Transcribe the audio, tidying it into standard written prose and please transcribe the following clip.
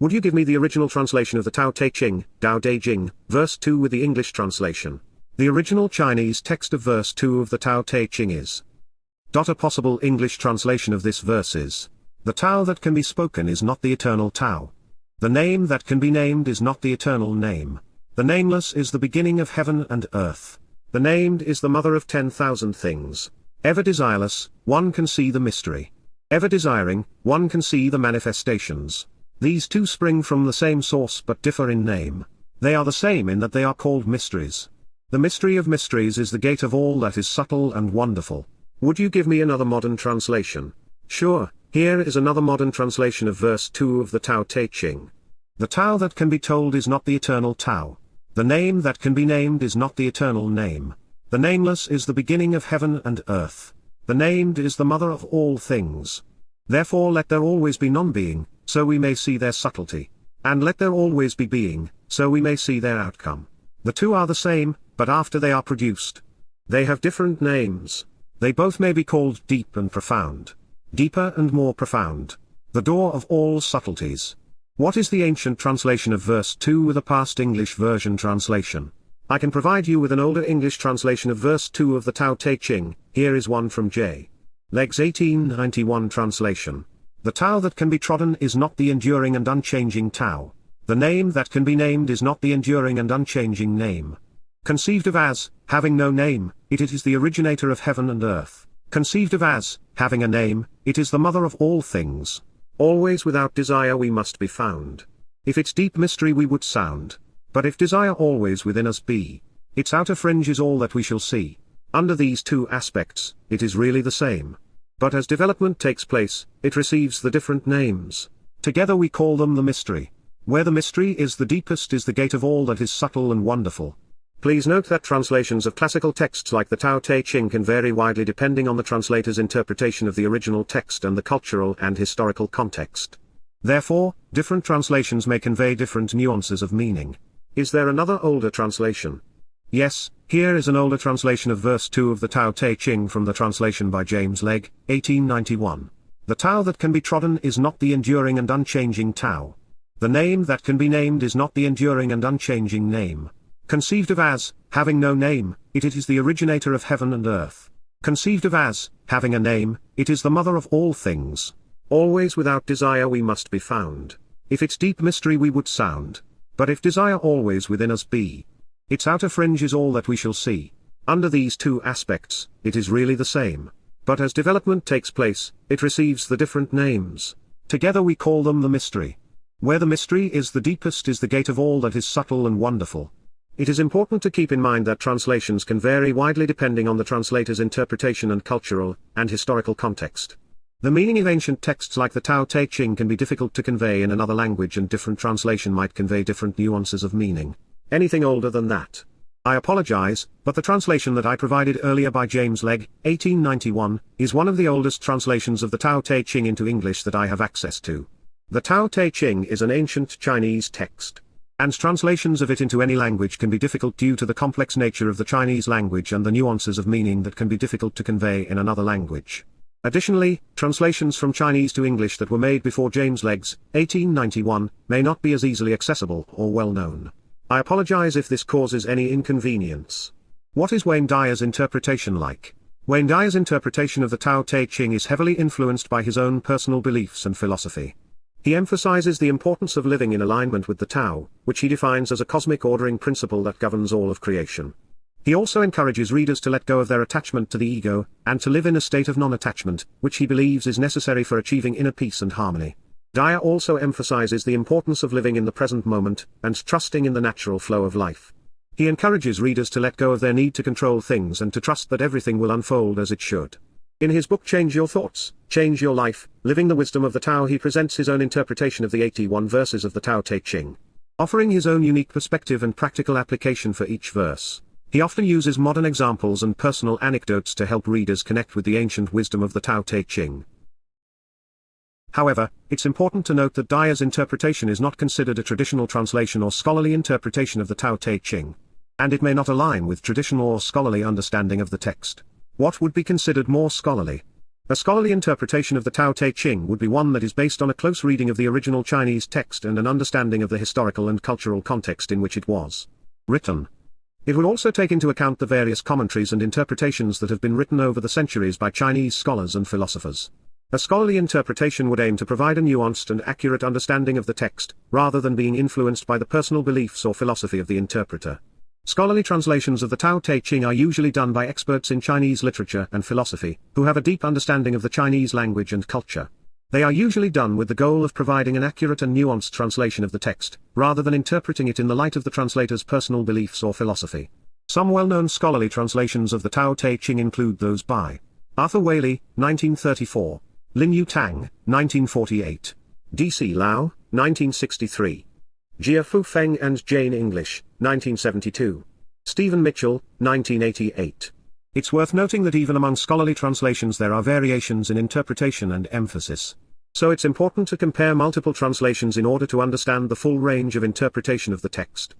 Would you give me the original translation of the Tao Te Ching, Tao Te Ching, verse 2 with the English translation? The original Chinese text of verse 2 of the Tao Te Ching is. A possible English translation of this verse is: the Tao that can be spoken is not the eternal Tao. The name that can be named is not the eternal name. The nameless is the beginning of heaven and earth. The named is the mother of 10,000 things. Ever desireless, one can see the mystery. Ever desiring, one can see the manifestations. These two spring from the same source but differ in name. They are the same in that they are called mysteries. The mystery of mysteries is the gate of all that is subtle and wonderful. Would you give me another modern translation? Sure, here is another modern translation of verse 2 of the Tao Te Ching. The Tao that can be told is not the eternal Tao. The name that can be named is not the eternal name. The nameless is the beginning of heaven and earth. The named is the mother of all things. Therefore let there always be non-being, so we may see their subtlety. And let there always be being, so we may see their outcome. The two are the same, but after they are produced, they have different names. They both may be called deep and profound. Deeper and more profound. The door of all subtleties. What is the ancient translation of verse 2 with a past English version translation? I can provide you with an older English translation of verse 2 of the Tao Te Ching. Here is one from J. Legg's 1891 translation. The Tao that can be trodden is not the enduring and unchanging Tao. The name that can be named is not the enduring and unchanging name. Conceived of as, having no name, it is the originator of heaven and earth. Conceived of as, having a name, it is the mother of all things. Always without desire we must be found. If its deep mystery we would sound. But if desire always within us be, its outer fringe is all that we shall see. Under these two aspects, it is really the same. But as development takes place, it receives the different names. Together we call them the mystery. Where the mystery is the deepest is the gate of all that is subtle and wonderful. Please note that translations of classical texts like the Tao Te Ching can vary widely depending on the translator's interpretation of the original text and the cultural and historical context. Therefore, different translations may convey different nuances of meaning. Is there another older translation? Yes, here is an older translation of verse 2 of the Tao Te Ching from the translation by James Legg, 1891. The Tao that can be trodden is not the enduring and unchanging Tao. The name that can be named is not the enduring and unchanging name. Conceived of as, having no name, it is the originator of heaven and earth. Conceived of as, having a name, it is the mother of all things. Always without desire we must be found. If its deep mystery we would sound. But if desire always within us be, its outer fringe is all that we shall see. Under these two aspects, it is really the same. But as development takes place, it receives the different names. Together we call them the mystery. Where the mystery is the deepest is the gate of all that is subtle and wonderful. It is important to keep in mind that translations can vary widely depending on the translator's interpretation and cultural and historical context. The meaning of ancient texts like the Tao Te Ching can be difficult to convey in another language, and different translation might convey different nuances of meaning. Anything older than that, I apologize, but the translation that I provided earlier by James Legg, 1891, is one of the oldest translations of the Tao Te Ching into English that I have access to. The Tao Te Ching is an ancient Chinese text, and translations of it into any language can be difficult due to the complex nature of the Chinese language and the nuances of meaning that can be difficult to convey in another language. Additionally, translations from Chinese to English that were made before James Legg's, 1891, may not be as easily accessible or well known. I apologize if this causes any inconvenience. What is Wayne Dyer's interpretation like? Wayne Dyer's interpretation of the Tao Te Ching is heavily influenced by his own personal beliefs and philosophy. He emphasizes the importance of living in alignment with the Tao, which he defines as a cosmic ordering principle that governs all of creation. He also encourages readers to let go of their attachment to the ego, and to live in a state of non-attachment, which he believes is necessary for achieving inner peace and harmony. Dyer also emphasizes the importance of living in the present moment, and trusting in the natural flow of life. He encourages readers to let go of their need to control things and to trust that everything will unfold as it should. In his book Change Your Thoughts, Change Your Life, Living the Wisdom of the Tao, he presents his own interpretation of the 81 verses of the Tao Te Ching, offering his own unique perspective and practical application for each verse. He often uses modern examples and personal anecdotes to help readers connect with the ancient wisdom of the Tao Te Ching. However, it's important to note that Dyer's interpretation is not considered a traditional translation or scholarly interpretation of the Tao Te Ching, and it may not align with traditional or scholarly understanding of the text. What would be considered more scholarly? A scholarly interpretation of the Tao Te Ching would be one that is based on a close reading of the original Chinese text and an understanding of the historical and cultural context in which it was written. It would also take into account the various commentaries and interpretations that have been written over the centuries by Chinese scholars and philosophers. A scholarly interpretation would aim to provide a nuanced and accurate understanding of the text, rather than being influenced by the personal beliefs or philosophy of the interpreter. Scholarly translations of the Tao Te Ching are usually done by experts in Chinese literature and philosophy, who have a deep understanding of the Chinese language and culture. They are usually done with the goal of providing an accurate and nuanced translation of the text, rather than interpreting it in the light of the translator's personal beliefs or philosophy. Some well-known scholarly translations of the Tao Te Ching include those by Arthur Waley, 1934, Lin Yu Tang, 1948, D.C. Lau, 1963, Jia Fu Feng and Jane English, 1972, Stephen Mitchell, 1988. It's worth noting that even among scholarly translations there are variations in interpretation and emphasis. So it's important to compare multiple translations in order to understand the full range of interpretation of the text.